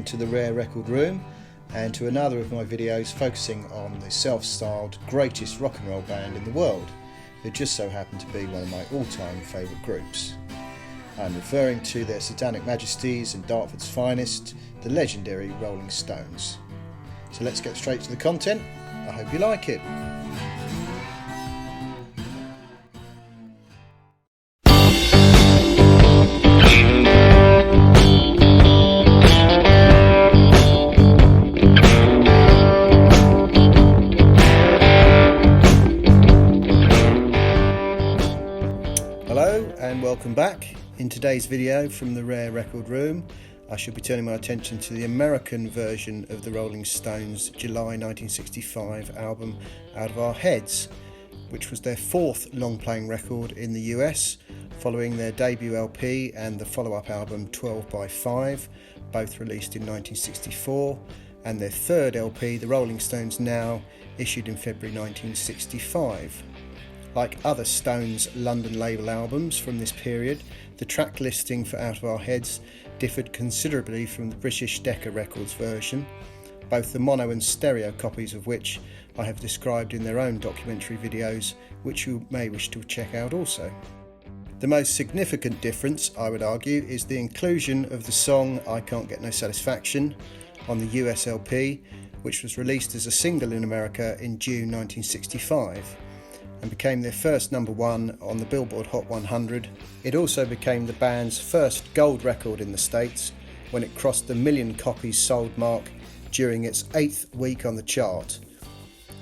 welcome to the Rare Record Room and to another of my videos focusing on the self-styled greatest rock and roll band in the world, who just so happen to be one of my all-time favourite groups. I'm referring to their Satanic Majesties and Dartford's finest, the legendary Rolling Stones. So let's get straight to the content. I hope you like it. Welcome back. In today's video from the Rare Record Room, I shall be turning my attention to the American version of the Rolling Stones' July 1965 album Out of Our Heads, which was their fourth long-playing record in the US, following their debut LP and the follow-up album 12 by 5, both released in 1964, and their third LP, The Rolling Stones Now, issued in February 1965. Like other Stones London label albums from this period, the track listing for Out of Our Heads differed considerably from the British Decca Records version, both the mono and stereo copies of which I have described in their own documentary videos, which you may wish to check out also. The most significant difference, I would argue, is the inclusion of the song I Can't Get No Satisfaction on the US LP, which was released as a single in America in June 1965. And became their first number one on the Billboard Hot 100. It also became the band's first gold record in the States when it crossed the 1 million copies sold mark during its 8th week on the chart.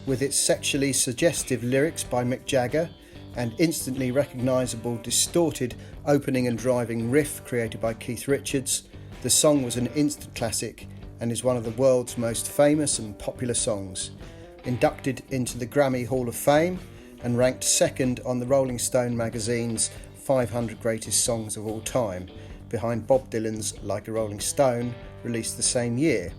With its sexually suggestive lyrics by Mick Jagger and instantly recognisable distorted opening and driving riff created by Keith Richards, the song was an instant classic and is one of the world's most famous and popular songs. Inducted into the Grammy Hall of Fame, and ranked second on the Rolling Stone magazine's 500 Greatest Songs of All Time, behind Bob Dylan's Like a Rolling Stone, released the same year.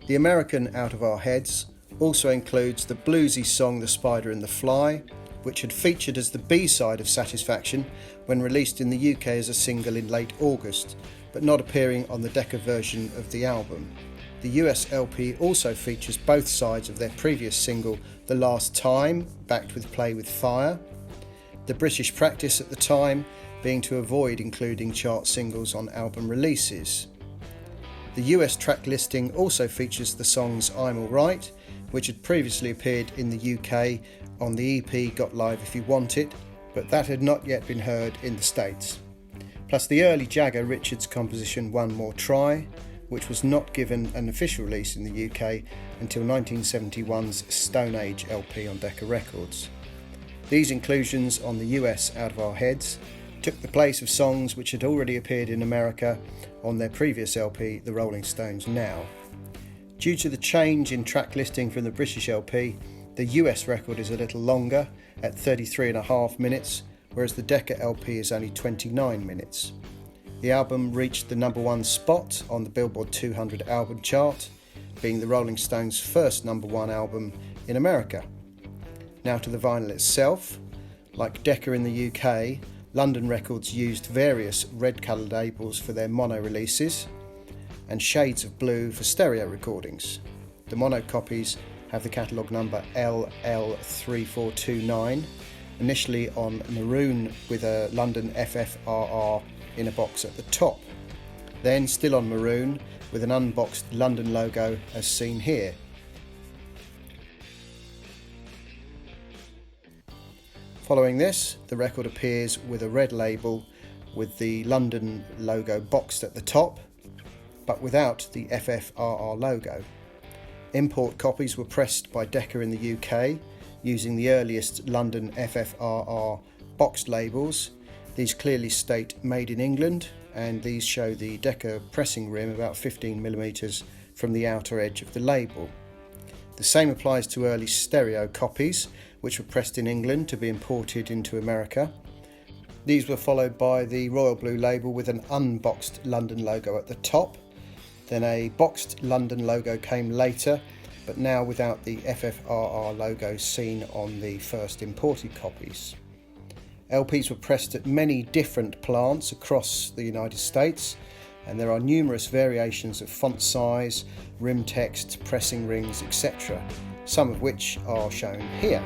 The American Out of Our Heads also includes the bluesy song The Spider and the Fly, which had featured as the B-side of Satisfaction when released in the UK as a single in late August, but not appearing on the Decca version of the album. The US LP also features both sides of their previous single The Last Time, backed with Play With Fire. The British practice at the time being to avoid including chart singles on album releases. The US track listing also features the songs I'm Alright, which had previously appeared in the UK on the EP Got Live If You Want It, but that had not yet been heard in the States. Plus the early Jagger-Richards composition One More Try, which was not given an official release in the UK until 1971's Stone Age LP on Decca Records. These inclusions on the US Out of Our Heads took the place of songs which had already appeared in America on their previous LP, The Rolling Stones Now. Due to the change in track listing from the British LP, the US record is a little longer at 33.5 minutes, whereas the Decca LP is only 29 minutes. The album reached the number one spot on the Billboard 200 album chart, being the Rolling Stones' first number one album in America. Now to the vinyl itself. Like Decca in the UK, London Records used various red-coloured labels for their mono releases and shades of blue for stereo recordings. The mono copies have the catalogue number LL3429, initially on maroon with a London FFRR in a box at the top, then still on maroon with an unboxed London logo as seen here. Following this, the record appears with a red label with the London logo boxed at the top, but without the FFRR logo. Import copies were pressed by Decca in the UK using the earliest London FFRR boxed labels. These clearly state Made in England, and these show the Decca pressing rim about 15mm from the outer edge of the label. The same applies to early stereo copies, which were pressed in England to be imported into America. These were followed by the Royal Blue label with an unboxed London logo at the top. Then a boxed London logo came later, but now without the FFRR logo seen on the first imported copies. LPs were pressed at many different plants across the United States, and there are numerous variations of font size, rim text, pressing rings, etc., some of which are shown here.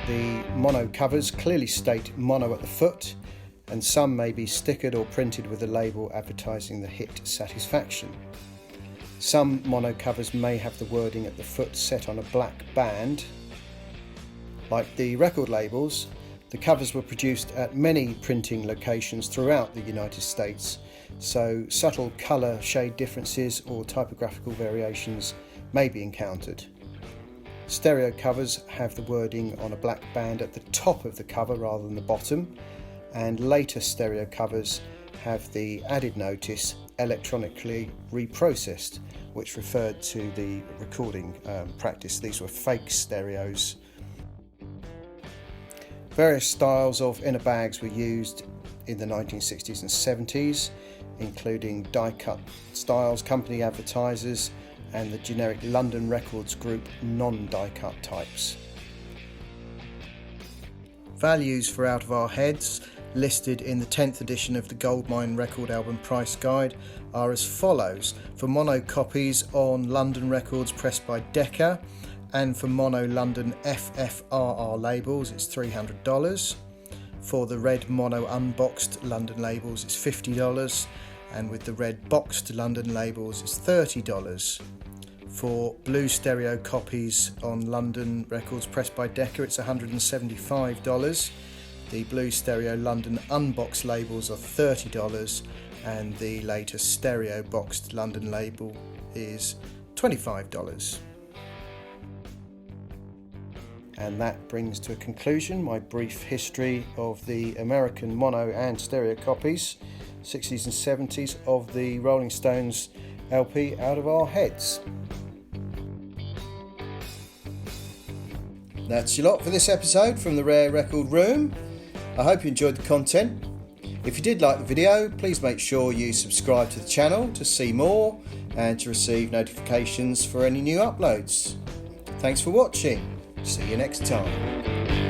The mono covers clearly state mono at the foot, and some may be stickered or printed with a label advertising the hit Satisfaction. Some mono covers may have the wording at the foot set on a black band. Like the record labels, the covers were produced at many printing locations throughout the United States, so subtle colour shade differences or typographical variations may be encountered. Stereo covers have the wording on a black band at the top of the cover rather than the bottom, and later stereo covers have the added notice electronically reprocessed, which referred to the recording practice. These were fake stereos. Various styles of inner bags were used in the 1960s and 70s, including die-cut styles, company advertisers, and the generic London Records Group non-die-cut types. Values for Out of Our Heads, listed in the 10th edition of the Goldmine Record Album Price Guide, are as follows. For mono copies on London records pressed by Decca, and for mono London FFRR labels it's $300. For the red mono unboxed London labels it's $50, and with the red boxed London labels it's $30. For blue stereo copies on London records pressed by Decca it's $175. The blue stereo London unboxed labels are $30, and the latest stereo boxed London label is $25. And that brings to a conclusion my brief history of the American mono and stereo copies, 60s and 70s, of the Rolling Stones LP Out of Our Heads. That's your lot for this episode from the Rare Record Room. I hope you enjoyed the content. If you did like the video, please make sure you subscribe to the channel to see more and to receive notifications for any new uploads. Thanks for watching. See you next time.